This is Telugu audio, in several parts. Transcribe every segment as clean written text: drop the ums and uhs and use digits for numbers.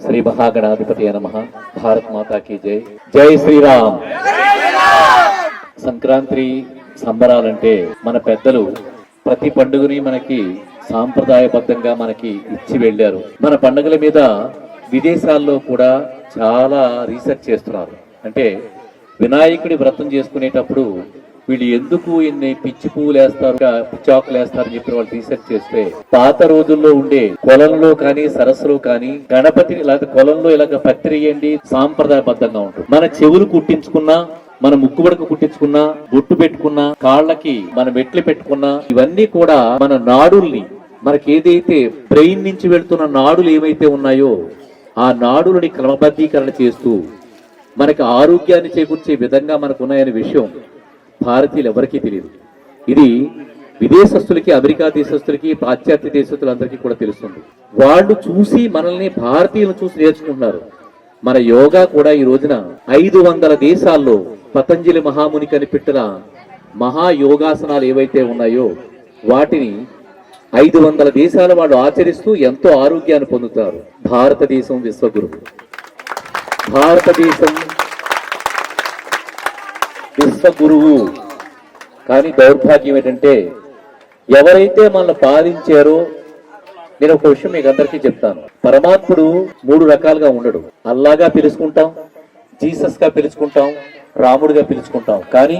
శ్రీ మహాగణాధిపతి నమః. భారత్ మాతా కీ జై. జై శ్రీరామ్. సంక్రాంతి సంబరాలంటే మన పెద్దలు ప్రతి పండుగని మనకి సాంప్రదాయబద్ధంగా మనకి ఇచ్చి వెళ్ళారు. మన పండుగల మీద విదేశాల్లో కూడా చాలా రీసెర్చ్ చేస్తున్నారు. అంటే వినాయకుడి వ్రతం చేసుకునేటప్పుడు వీళ్ళు ఎందుకు ఇన్ని పిచ్చి పువ్వులు వేస్తారు, పిచ్చాకులు వేస్తారని చెప్పి వాళ్ళు రీసెర్చ్ చేస్తే పాత రోజుల్లో ఉండే కొలంలో కానీ సరస్సులో కానీ గణపతిని ఇలాగ కొలంలో ఇలాగ పత్రియండి సాంప్రదాయబద్ధంగా ఉంటుంది. మన చెవులు కుట్టించుకున్నా, మన ముక్కు వరకు కుట్టించుకున్నా, బొట్టు పెట్టుకున్నా, కాళ్ళకి మన మెట్లు పెట్టుకున్నా, ఇవన్నీ కూడా మన నాడుల్ని, మనకి ఏదైతే బ్రెయిన్ నుంచి వెళ్తున్న నాడులు ఏవైతే ఉన్నాయో ఆ నాడులని క్రమబద్ధీకరణ చేస్తూ మనకి ఆరోగ్యాన్ని చేకూర్చే విధంగా మనకు ఉన్నాయనే విషయం భారతీయులు ఎవరికీ తెలియదు. ఇది విదేశస్తులకి, అమెరికా దేశస్తులకి, పాశ్చాత్య దేశస్తులందరికీ కూడా తెలుస్తుంది. వాళ్ళు చూసి మనల్ని, భారతీయులను చూసి నేర్చుకుంటున్నారు. మన యోగా కూడా ఈ రోజున 500 దేశాల్లో పతంజలి మహాముని కనిపెట్టిన మహాయోగాసనాలు ఏవైతే ఉన్నాయో వాటిని 500 దేశాల వాళ్ళు ఆచరిస్తూ ఎంతో ఆరోగ్యాన్ని పొందుతారు. భారతదేశం విశ్వగురువు. భారతదేశం విశ్వగురువు. కానీ దౌర్భాగ్యం ఏంటంటే ఎవరైతే మనల్ని పాలించారో, నేను ఒక విషయం మీకు అందరికీ చెప్తాను. పరమాత్ముడు 3 రకాలుగా ఉండడు. అల్లాగా పిలుచుకుంటాం, జీసస్ గా పిలుచుకుంటాం, రాముడిగా పిలుచుకుంటాం. కానీ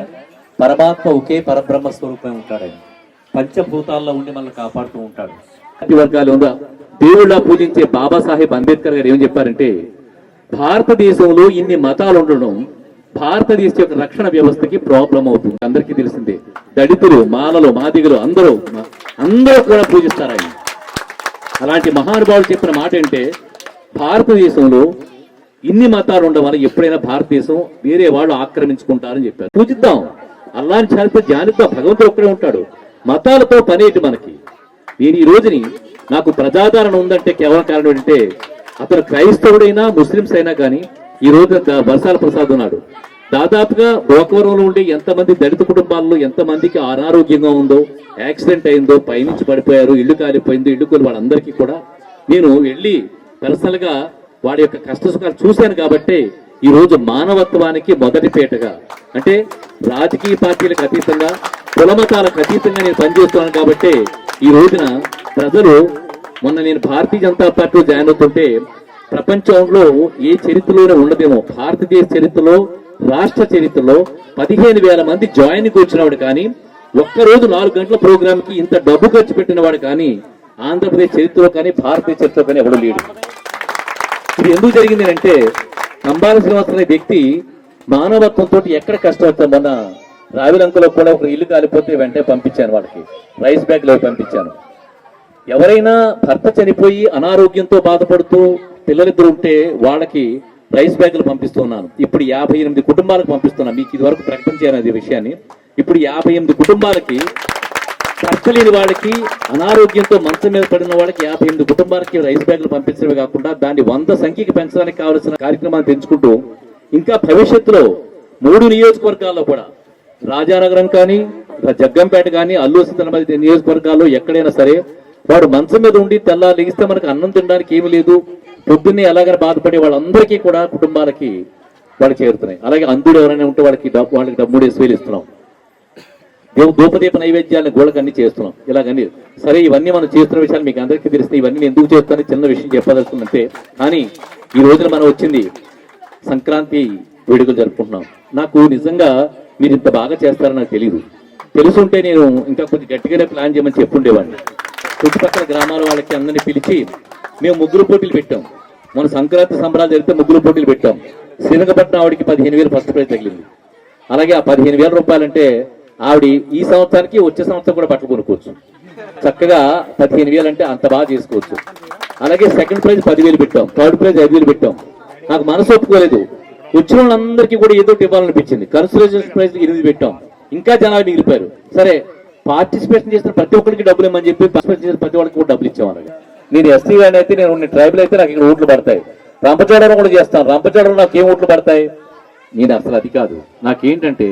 పరమాత్మ ఒకే పరబ్రహ్మ స్వరూపమే ఉంటాడు. పంచభూతాల్లో ఉండి మనల్ని కాపాడుతూ ఉంటాడు. అన్ని వర్గాలు ఉందా దేవుళ్ళ పూజించే బాబాసాహెబ్ అంబేద్కర్ గారు ఏం చెప్పారంటే, భారతదేశంలో ఇన్ని మతాలు ఉండడం భారతదేశ యొక్క రక్షణ వ్యవస్థకి ప్రాబ్లం అవుతుంది. అందరికీ తెలిసిందే. దళితులు, మాలలు, మాదిగలు అందరూ కూడా పూజిస్తారు ఆయన. అలాంటి మహానుభావులు చెప్పిన మాట ఏంటంటే, భారతదేశంలో ఇన్ని మతాలు ఉండడం వల్ల ఎప్పుడైనా భారతదేశం వేరే వాళ్ళు ఆక్రమించుకుంటారని చెప్పారు. పూజిద్దాం, అల్లాని చాలితే ధ్యానిద్దాం, భగవంతుడు ఒక్కడే ఉంటాడు. మతాలతో పనేటి మనకి. నేను ఈ రోజుని నాకు ప్రజాదరణ ఉందంటే కేవలం కారణం ఏంటంటే, అతను క్రైస్తవుడైనా ముస్లింస్ అయినా కానీ ఈ రోజు వర్షాల ప్రసాద్ ఉన్నాడు. దాదాపుగా గోకవరంలో ఉండే ఎంతమంది దళిత కుటుంబాల్లో ఎంతమందికి అనారోగ్యంగా ఉందో, యాక్సిడెంట్ అయిందో, పైనుంచి పడిపోయారు, ఇల్లు కాలిపోయిందో, ఇల్లు కోలి వాళ్ళందరికీ కూడా నేను వెళ్ళి పర్సనల్ గా వాడి యొక్క కష్ట సుఖాలు చూశాను. కాబట్టి ఈ రోజు మానవత్వానికి మొదటి పీటగా, అంటే రాజకీయ పార్టీలకు అతీతంగా, కులమతాలకు అతీతంగా నేను పనిచేస్తున్నాను. కాబట్టి ఈ రోజున ప్రజలు, మొన్న నేను భారతీయ జనతా పార్టీలో జాయిన్ అవుతుంటే ప్రపంచంలో ఏ చరిత్రలోనే ఉండదేమో, భారతదేశ చరిత్రలో, రాష్ట్ర చరిత్రలో 15,000 మంది జాయిన్కి వచ్చినవాడు కానీ, ఒక్కరోజు 4 గంటల ప్రోగ్రామ్ కి ఇంత డబ్బు ఖర్చు పెట్టిన వాడు కానీ ఆంధ్రప్రదేశ్ చరిత్రలో కానీ భారతీయ చరిత్రలో కానీ ఎవడు లేడు. ఇది ఎందుకు జరిగింది అంటే, కంబాల శ్రీనివాస అనే వ్యక్తి మానవత్వంతో ఎక్కడ కష్టపడతాం. మొన్న రావిలంకలో కూడా ఒక ఇల్లు కాలిపోతే వెంటనే పంపించాను, వాళ్ళకి రైస్ బ్యాగ్ లో పంపించాను. ఎవరైనా భర్త చనిపోయి అనారోగ్యంతో బాధపడుతూ పిల్లలిద్దరు ఉంటే వాళ్ళకి రైస్ బ్యాగులు పంపిస్తున్నాను. ఇప్పుడు 58 కుటుంబాలకు పంపిస్తున్నాను. మీకు ఇది వరకు ప్రకటించాను అది విషయాన్ని. ఇప్పుడు 58 కుటుంబాలకి, భర్త లేని వాళ్ళకి, అనారోగ్యంతో మంచం మీద పడిన వాళ్ళకి 58 కుటుంబాలకి రైస్ బ్యాగులు పంపించడమే కాకుండా దాన్ని 100 సంఖ్యకి పెంచడానికి కావలసిన కార్యక్రమాన్ని పెంచుకుంటూ ఇంకా భవిష్యత్తులో 3 నియోజకవర్గాల్లో కూడా, రాజానగరం కానీ, జగ్గంపేట కానీ, అల్లూరు సీతారామరాజు నియోజకవర్గాల్లో ఎక్కడైనా సరే వాడు మంచం మీద ఉండి తెల్లారు లెగిస్తే మనకు అన్నం తినడానికి ఏమీ లేదు, పొద్దున్నే ఎలాగైనా బాధపడే వాళ్ళందరికీ కూడా కుటుంబాలకి వాళ్ళు చేరుతున్నాయి. అలాగే అందుడు ఎవరైనా ఉంటే వాళ్ళకి 3,000 ఇస్తున్నాం. ధూపదీప నైవేద్యాలను గోళ్ళకి అన్ని చేస్తున్నాం. ఇలాగన్నీ సరే, ఇవన్నీ మనం చేస్తున్న విషయాలు మీకు అందరికీ తెలిస్తే ఇవన్నీ నేను ఎందుకు చేస్తానని చిన్న విషయం చెప్పదలుచుకుందంటే, కానీ ఈ రోజున మనం వచ్చింది సంక్రాంతి వేడుకలు జరుపుకుంటున్నాం. నాకు నిజంగా మీరు ఇంత బాగా చేస్తారని నాకు తెలియదు. తెలుసుంటే నేను ఇంకా కొంచెం గట్టిగానే ప్లాన్ చేయమని చెప్పుండేవాడిని. చుట్టుపక్కల గ్రామాల వాళ్ళకి అందరినీ పిలిచి మేము ముగ్గురు పోటీలు పెట్టాం. మన సంక్రాంతి సంబరాలు జరిగితే ముగ్గురు పోటీలు పెట్టాం. శ్రీరంగపట్నం ఆవిడికి 15,000 ఫస్ట్ ప్రైజ్ తగిలింది. అలాగే ఆ 15,000 రూపాయలంటే ఆవిడ ఈ సంవత్సరానికి వచ్చే సంవత్సరం కూడా బట్టలు కొనుక్కోవచ్చు. చక్కగా 15,000 అంటే అంత బాగా చేసుకోవచ్చు. అలాగే సెకండ్ ప్రైజ్ 10,000 పెట్టాం, థర్డ్ ప్రైజ్ 5,000 పెట్టాం. నాకు మనసు ఒప్పుకోలేదు. వచ్చిన వాళ్ళందరికీ కూడా ఏదో ఇవ్వాలనిపించింది. కన్సలేషన్ ప్రైజ్ 8 పెట్టాం. ఇంకా జనాలు మిగిలిపోయారు. సరే, పార్టిసిపేషన్ చేసిన ప్రతి ఒక్కరికి డబ్బులు ఇవ్వమని చెప్పి పార్టిసిపేట్ చేసిన ప్రతి ఒక్కరికి కూడా డబ్బులు ఇచ్చామని. నేను ఎస్టీ గాని అయితే, నేను ట్రైబల్ అయితే నాకు ఇక్కడ ఓట్లు పడతాయి. రంపచోడవరం కూడా చేస్తాను. రంపచోడవరం నాకు ఏం ఓట్లు పడతాయి? నేను అసలు అది కాదు. నాకేంటంటే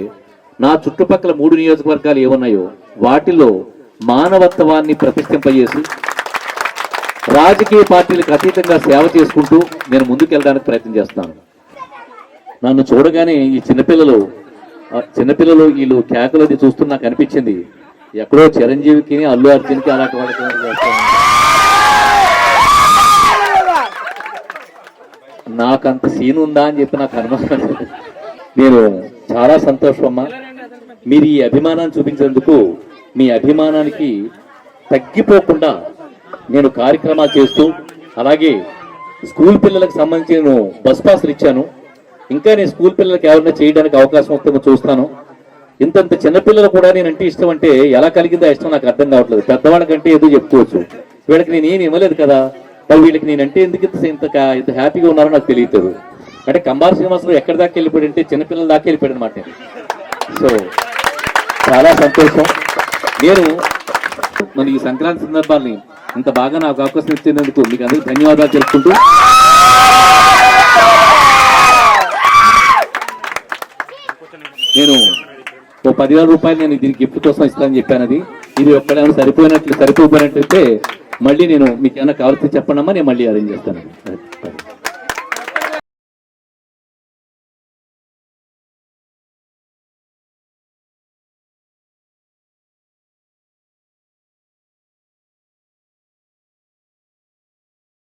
నా చుట్టుపక్కల 3 నియోజకవర్గాలు ఏమున్నాయో వాటిలో మానవత్వాన్ని ప్రతిష్ఠింపజేసి రాజకీయ పార్టీలకు అతీతంగా సేవ చేసుకుంటూ నేను ముందుకెళ్ళడానికి ప్రయత్నం చేస్తున్నాను. నన్ను చూడగానే ఈ చిన్నపిల్లలు వీళ్ళు కేకలది చూస్తూ నాకు అనిపించింది ఎక్కడో చిరంజీవికి అల్లు అర్జున్కి అలాంటి వాళ్ళకి నాకంత సీన్ ఉందా అని చెప్పి నాకు అనుమానం. నేను చాలా సంతోషం అమ్మా, మీరు ఈ అభిమానాన్ని చూపించేందుకు. మీ అభిమానానికి తగ్గిపోకుండా నేను కార్యక్రమాలు చేస్తూ, అలాగే స్కూల్ పిల్లలకు సంబంధించి నేను బస్ పాసులు ఇచ్చాను. ఇంకా నేను స్కూల్ పిల్లలకి ఎవరైనా చేయడానికి అవకాశం వస్తుందో చూస్తాను. ఇంతంత చిన్నపిల్లలు కూడా నేనంటే ఇష్టం అంటే ఎలా కలిగిందో ఇష్టం నాకు అర్థం కావట్లేదు. పెద్దవాళ్ళకంటే ఏదో చెప్పుకోవచ్చు, వీళ్ళకి నేను ఏమి ఇవ్వలేదు కదా, మరి వీళ్ళకి నేనంటే ఎందుకు ఇంత హ్యాపీగా ఉన్నారో నాకు తెలియదు. అంటే కంబార్ శ్రీనివాసరావు ఎక్కడి దాకా వెళ్ళిపోయాడు అంటే చిన్నపిల్లల దాకా వెళ్ళిపోయాడు అనమాట. సో చాలా సంతోషం. నేను మన ఈ సంక్రాంతి సందర్భాన్ని ఇంత బాగా నాకు అవకాశం ఇచ్చినందుకు మీకు అందరికీ ధన్యవాదాలు తెలుపుకుంటూ, నేను ఓ 10,000 రూపాయలు నేను దీనికి గిఫ్ట్ కోసం ఇస్తానని చెప్పాను. ఇది ఒక్కడేమైనా సరిపోయినట్లయితే మళ్ళీ నేను మీకు ఏమైనా కావాల్సి చెప్పండమ్మా, నేను మళ్ళీ అరేంజ్ చేస్తాను.